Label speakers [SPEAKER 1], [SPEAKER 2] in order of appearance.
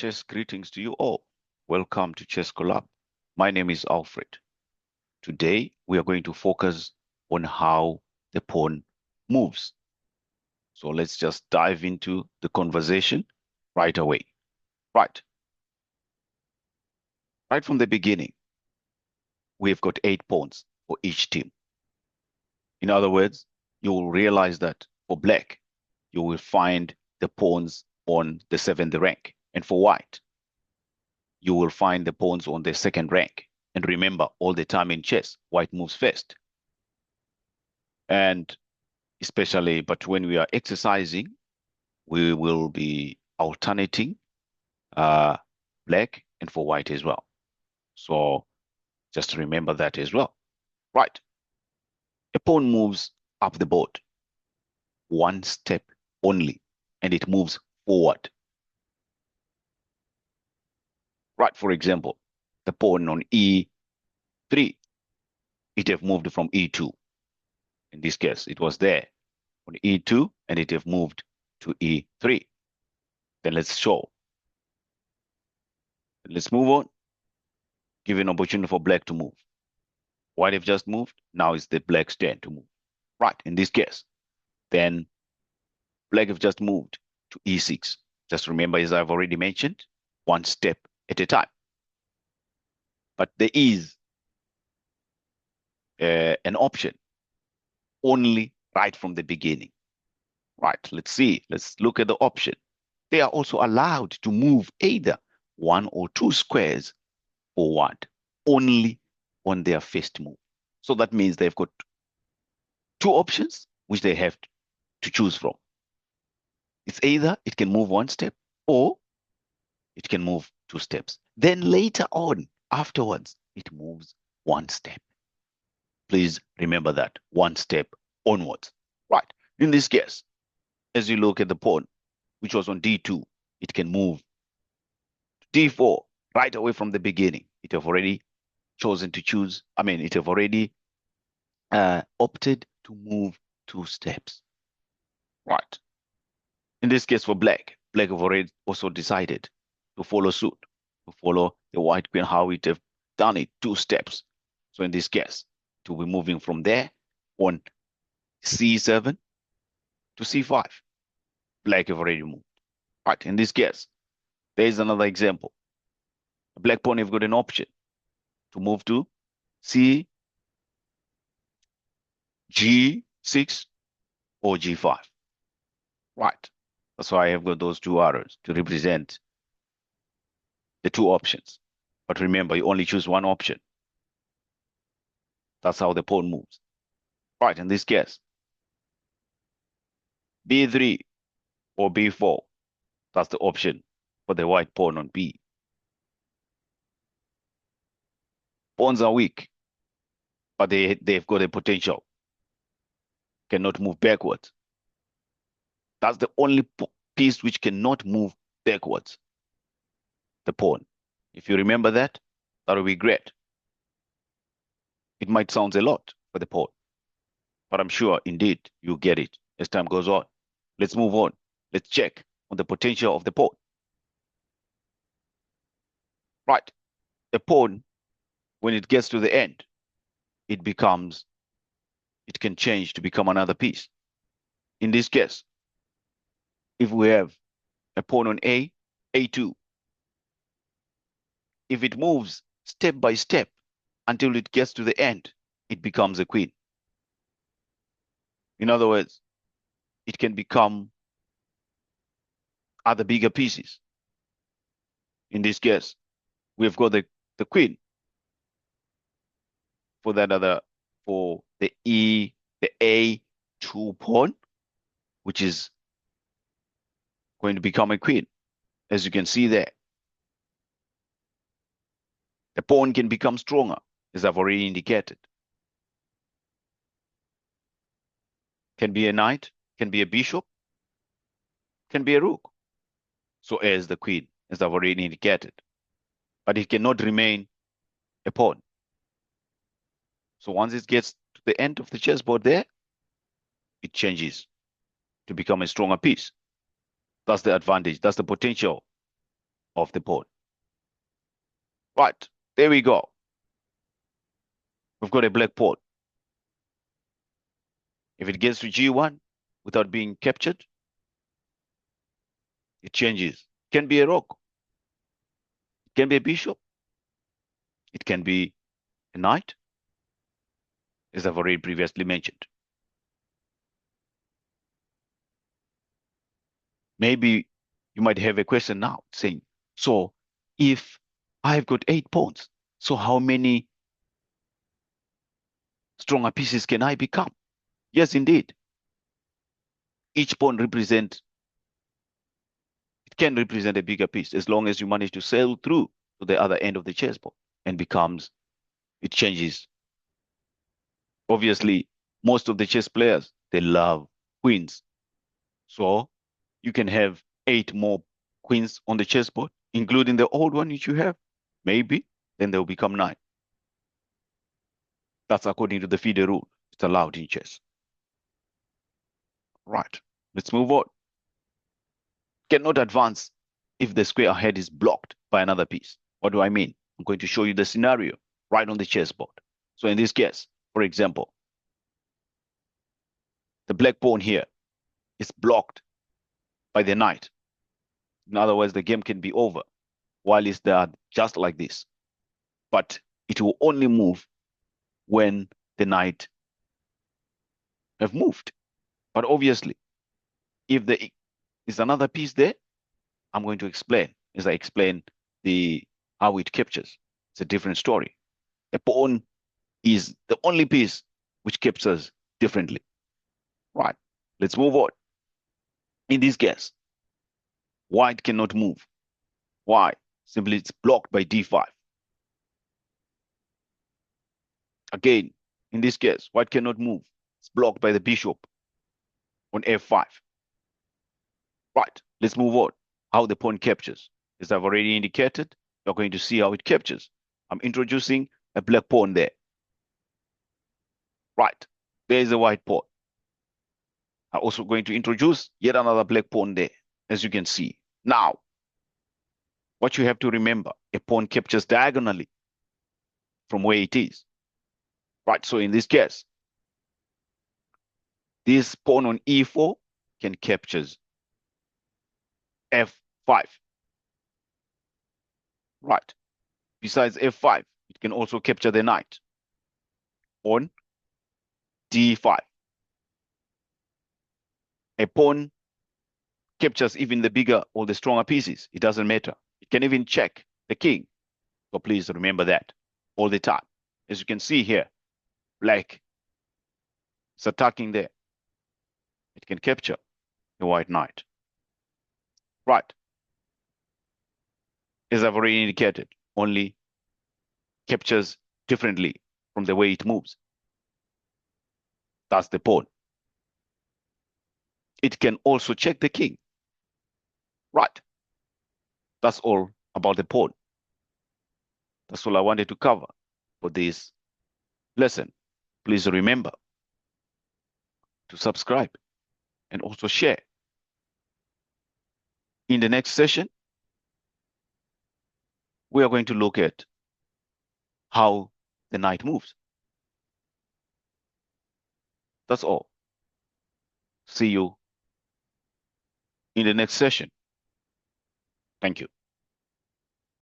[SPEAKER 1] Chess greetings to you all. Welcome to Chess Collab. My name is Alfred. Today we are going to focus on how the pawn moves. So let's just dive into the conversation right away. Right. Right from the beginning, we've got 8 pawns for each team. In other words, you will realize that for black, you will find the pawns on the 7th rank. And for white, you will find the pawns on the 2nd rank. And remember, all the time in chess, white moves first. And especially, but when we are exercising, we will be alternating black and for white as well. So just remember that as well. Right. A pawn moves up the board one step only, and it moves forward. Right, for example, the pawn on E3, it have moved from E2. In this case, it was there on E2, and it have moved to E3. Then let's show. Let's move on. Give an opportunity for black to move. White have just moved. Now it's the black's turn to move. Right, in this case, then black have just moved to E6. Just remember, as I've already mentioned, one step at a time. But there is an option only right from the beginning. Right, let's see. Let's look at the option. They are also allowed to move either 1 or 2 squares forward only on their first move. So that means they've got 2 options which they have to choose from. It's either it can move 1 step or it can move 2 steps. Then later on, afterwards, it moves 1 step. Please remember that, 1 step onwards. Right, in this case, as you look at the pawn, which was on D2, it can move to D4 right away from the beginning. It have already chosen to choose, it have already opted to move 2 steps. Right. In this case for black have already also decided to follow suit, to follow the white queen, how it have done it, 2 steps. So in this case, to be moving from there on C7 to C5. Black have already moved. Right, in this case, there is another example. The black pawn have got an option to move to C, G6 or G5. Right, that's why I have got those 2 arrows to represent the 2 options. But remember, you only choose 1 option. That's how the pawn moves. Right, in this case, B3 or B4, that's the option for the white pawn on B. Pawns are weak, but they've got a potential. Cannot move backwards. That's the only piece which cannot move backwards. The pawn. If you remember that, that will be great. It might sound a lot for the pawn, but I'm sure indeed you get it as time goes on. Let's move on. Let's check on the potential of the pawn. Right. The pawn, when it gets to the end, it can change to become another piece. In this case, if we have a pawn on A, A2, if it moves step by step until it gets to the end, it becomes a queen. In other words, it can become other bigger pieces. In this case, we've got the queen for the A2 pawn, which is going to become a queen, as you can see there. The pawn can become stronger, as I've already indicated. Can be a knight, can be a bishop, can be a rook. So as the queen, as I've already indicated. But it cannot remain a pawn. So once it gets to the end of the chessboard there, it changes to become a stronger piece. That's the advantage. That's the potential of the pawn. Right, there we go. We've got a black pawn. If it gets to G1 without being captured, it changes. It can be a rook. It can be a bishop. It can be a knight, as I've already previously mentioned. Maybe you might have a question now saying, so if I've got 8 pawns, so how many stronger pieces can I become? Yes, indeed. Each pawn can represent a bigger piece as long as you manage to sail through to the other end of the chessboard and it changes. Obviously, most of the chess players, they love queens. So you can have 8 more queens on the chessboard, including the old one which you have. Maybe then they'll become 9. That's according to the FIDE rule. It's allowed in chess. Right, let's move on. Cannot advance if the square ahead is blocked by another piece. What do I mean? I'm going to show you the scenario right on the chessboard. So in this case, for example, the black pawn here is blocked by the knight. In other words, the game can be over while it's there just like this. But it will only move when the knight have moved. But obviously, if there is another piece there, I'm going to explain as I explain how it captures. It's a different story. A pawn is the only piece which captures differently. Right, let's move on. In this case, white cannot move. Why? Simply it's blocked by d5. Again, in this case, white cannot move. It's blocked by the bishop on f5. Right, let's move on. How the pawn captures. As I've already indicated, you're going to see how it captures. I'm introducing a black pawn there. Right, there's a white pawn. I'm also going to introduce yet another black pawn there, as you can see. Now, what you have to remember, a pawn captures diagonally from where it is. Right, so in this case, this pawn on e4 can capture f5. Right, besides f5, it can also capture the knight on d5. A pawn captures even the bigger or the stronger pieces. It doesn't matter. It can even check the king. So please remember that all the time. As you can see here, black is attacking there. It can capture the white knight. Right. As I've already indicated, only captures differently from the way it moves. That's the pawn. It can also check the king. Right. That's all about the pawn. That's all I wanted to cover for this lesson. Please remember to subscribe and also share. In the next session, we are going to look at how the knight moves. That's all. See you in the next session. Thank you.